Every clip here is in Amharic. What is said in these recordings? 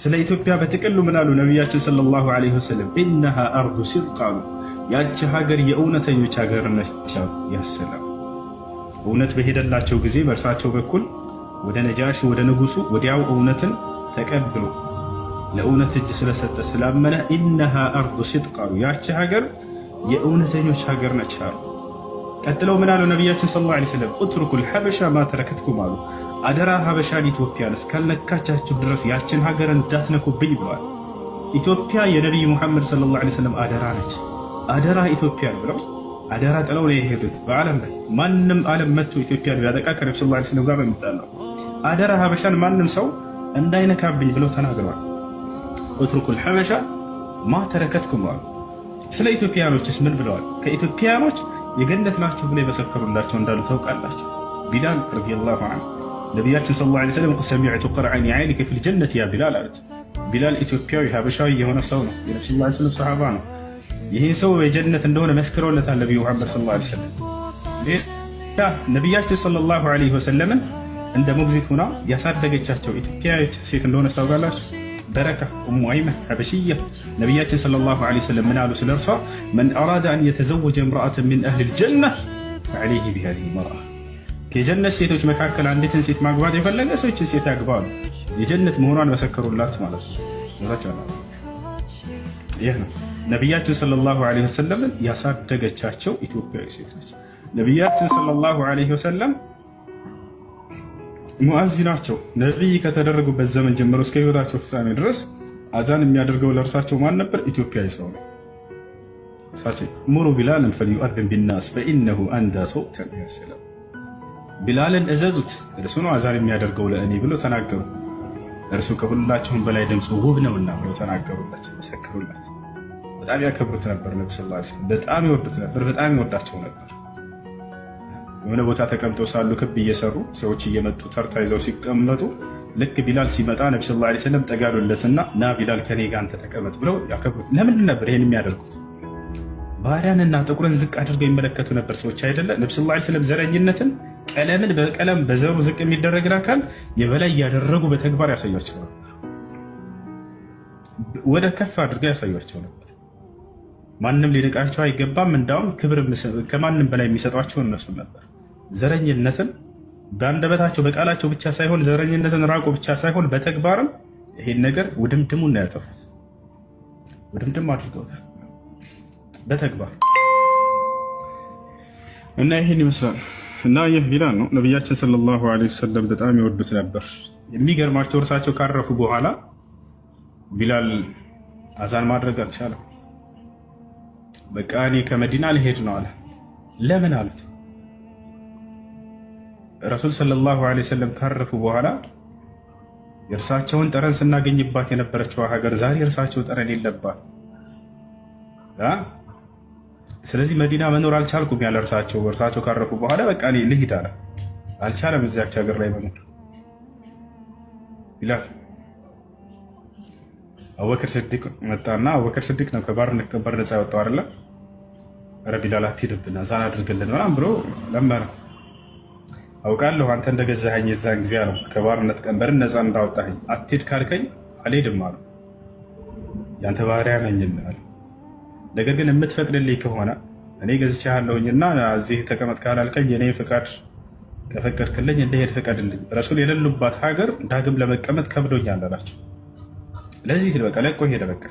ስለ ኢትዮጵያ በጥቅሉ ምን አሉ ነቢያችን ሰለላሁ ዐለይሂ ወሰለም? ኢነሃ አርዱ ሲድቅ አሉ። ያቺ ሀገር የእውነተኞች ሀገር ነች። ያሰላም እውነት በሄደላቸው ጊዜ በእርሳቸው በኩል ወደ ነጃሽ ወደ ንጉሱ ወዲያው እውነትን ተቀብሎ ለእውነት እጅ ስለሰጠ ስላመነ ኢነሃ አርዱ ሲድቅ አሉ። ያቺ ሀገር የእውነተኞች ሀገር ነች አሉ። ቀጥለው ምን አሉ ነቢያችን ሰለላሁ ዐለይሂ ወሰለም? ኡትሩኩል ሐበሻ ማ ተረከትኩም አሉ። አደራ ሀበሻን ኢትዮጵያን እስካልነካቻችሁ ድረስ ያችን ሀገር እንዳትነኩብኝ ብለዋል። ኢትዮጵያ የነቢይ ሙሐመድ ሰለላሁ ዐለይሂ ወሰለም አደራ ነች። አደራ ኢትዮጵያን ብለው አደራ ጥለው ነው የሄዱት። በዓለም ላይ ማንም ዓለም መጥቶ ኢትዮጵያን ቢያጠቃ ከነብዩ ሰለላሁ ዐለይሂ ወሰለም ጋር ነው የሚጣላው። አደራ ሀበሻን ማንም ሰው እንዳይነካብኝ ብለው ተናግረዋል። ኡትሩኩል ሐበሻ ማ ተረከትኩም አሉ። ስለ ኢትዮጵያኖችስ ምን ብለዋል? ከኢትዮጵያኖች የገነት ናችሁ ብለው የመሰከሩላቸው እንዳሉ ታውቃላችሁ። ቢላል ረዲየላሁ ዐንሁ ነቢያችን ሰለላሁ ዐለይሂ ወሰለም ሰሚዕቱ ቀርዐኒ ዐይኒከ ፊል ጀነት ያ ቢላል አሉት። ቢላል ኢትዮጵያዊ ሀበሻዊ የሆነ ሰው ነው። የነብዩ ሰለላሁ ዐለይሂ ወሰለም ሰሃባ ነው። ይህን ሰው የጀነት እንደሆነ መስክረውለታል ነቢዩ ሙሐመድ ሰለላሁ ዐለይሂ ወሰለም። ነቢያችን ሰለላሁ ዐለይሂ ወሰለምን እንደ ሞግዚት ሆና ያሳደገቻቸው ኢትዮጵያዊት ሴት እንደሆነ ታውቃላችሁ። በረካ ኡሙ አይመን ሐበሽያ። ነቢያችን ሰለላሁ ዐለይሂ ወሰለም ምን አሉ ስለ እርሷ? መን አራደ አን የተዘወጀ እምረአተን ሚን አህሊል ጀነ ፈዐለይሂ ቢሃዚሂ መርአ። ከጀነት ሴቶች መካከል አንዲትን ሴት ማግባት የፈለገ ሰው ይህችን ሴት ያግባሉ። የጀነት መሆኗን መሰከሩላት ማለት ነው። ይህ ነው ነቢያችን ሰለላሁ ዐለይሂ ወሰለምን ያሳደገቻቸው ኢትዮጵያዊ ሴት ነች። ነቢያችን ሰለላሁ ዐለይሂ ወሰለም ሙአዚናቸው ነቢይ ከተደረጉበት ዘመን ጀምሮ እስከ ህይወታቸው ፍጻሜ ድረስ አዛን የሚያደርገው ለእርሳቸው ማን ነበር? ኢትዮጵያዊ ሰው ነው። እርሳቸው ሙሩ ቢላልን ፈልዩአዝን ቢናስ ፈኢነሁ አንዳ ሰውተን ያሰላም። ቢላልን እዘዙት እርሱ ነው አዛን የሚያደርገው ለእኔ ብለው ተናገሩ። እርሱ ከሁላችሁም በላይ ድምፁ ውብ ነውና ብለው ተናገሩለት፣ መሰከሩለት። በጣም ያከብሩት ነበር። ነብዩ ሰለላሁ ዐለይሂ ወሰለም በጣም ይወዱት ነበር፣ በጣም ይወዳቸው ነበር። የሆነ ቦታ ተቀምጠው ሳሉ ክብ እየሰሩ ሰዎች እየመጡ ተርታ ይዘው ሲቀመጡ ልክ ቢላል ሲመጣ ነብዩ ሰለላሁ ዐለይሂ ወሰለም ጠጋሉለትና ና ቢላል ከኔ ጋር አንተ ተቀመጥ ብለው ያከብሩት። ለምንድን ነበር ይሄን የሚያደርጉት? ባሪያንና ጥቁርን ዝቅ አድርገው ይመለከቱ ነበር ሰዎች አይደለ? ነብዩ ሰለላሁ ዐለይሂ ወሰለም ዘረኝነትን፣ ቀለምን በቀለም በዘሩ ዝቅ የሚደረግን አካል የበላይ ያደረጉ በተግባር ያሳያቸው ነበር። ወደ ከፍ አድርገው ያሳያቸው ነበር። ማንም ሊንቃቸው አይገባም። እንዳውም ክብር ከማንም በላይ የሚሰጧቸው እነሱ ነበር። ዘረኝነትን በአንደበታቸው በቃላቸው ብቻ ሳይሆን ዘረኝነትን ራቁ ብቻ ሳይሆን በተግባርም ይሄን ነገር ውድምድሙን ያጠፉት፣ ውድምድም አድርገውታል በተግባር እና ይሄን ይመስላል። እና ይህ ቢላል ነው። ነቢያችን ሰለላሁ ዐለይሂ ወሰለም በጣም ይወዱት ነበር። የሚገርማቸው እርሳቸው ካረፉ በኋላ ቢላል አዛን ማድረግ አልቻለም። በቃ እኔ ከመዲና ልሄድ ነው አለ። ለምን አሉት? ረሱል ሰለላሁ ዐለይሂ ወሰለም ካረፉ በኋላ የእርሳቸውን ጠረን ስናገኝባት የነበረችው ሀገር ዛሬ እርሳቸው ጠረን የለባት። ስለዚህ መዲና መኖር አልቻልኩም ያለ እርሳቸው ካረፉ በኋላ በቃ እኔ ልሂድ አለ። አልቻለም እዚያች ሀገር ላይ መኖር ይላል። አቡበክር ስዲቅ መጣና አቡበክር ስዲቅ ነው ከባርነት ቀንበር ነፃ ያወጣው አይደለ? ኧረ ቢላል አትሂድብን አዛን አድርግልን ምናምን ብሎ ለመነ። አውቃለሁ አንተ እንደገዛኸኝ የዛን ጊዜ ነው ከባርነት ቀንበርን ነፃ እንዳወጣኸኝ፣ አትሂድ ካልከኝ አልሄድም አሉ። ያንተ ባሪያ ነኝ አለ። ነገር ግን የምትፈቅድልኝ ከሆነ እኔ ገዝቻለሁኝና እዚህ ተቀመጥ ካላልከኝ የኔ ፍቃድ ከፈቀድክልኝ እንደሄድ ፍቀድልኝ። ረሱል የሌሉባት ሀገር ዳግም ለመቀመጥ ከብዶኛል አላቸው። ለዚህ በቃ ለቆ ሄደ። በቃ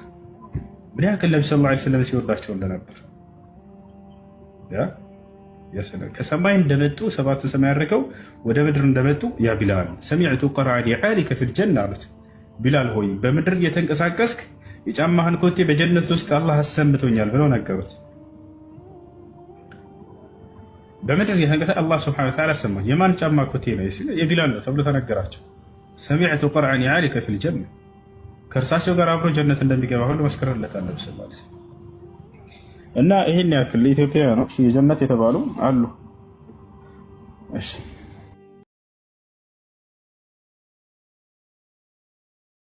ምን ያክል ነብዩ ሰለላሁ ዐለይሂ ወሰለም ሲወዳቸው እንደነበር ከሰማይ እንደመጡ ሰባት ሰማይ አድርገው ወደ ምድር እንደመጡ ያ ቢላል ሰሚዕቱ ቀርዐኒ ዐሊከ ፊል ጀነ አሉት። ቢላል ሆይ በምድር እየተንቀሳቀስክ የጫማህን ኮቴ በጀነት ውስጥ አላህ አሰምቶኛል ብለው ነገሩት። በምድር እየተንቀሳቀስክ አላህ ሱብሓነሁ ወተዓላ አሰማኝ። የማን ጫማ ኮቴ ነው ሲል የቢላል ነው ተብሎ ተነገራቸው። ሰሚዕቱ ቀርዐኒ ዐሊከ ፊል ጀነ ከእርሳቸው ጋር አብሮ ጀነት እንደሚገባ ሁሉ መስክረለታል ነብዩ ሰለላሁ ዐለይሂ ወሰለም። እና ይሄን ያክል ኢትዮጵያውያኖች የጀነት የተባሉ አሉ። እሺ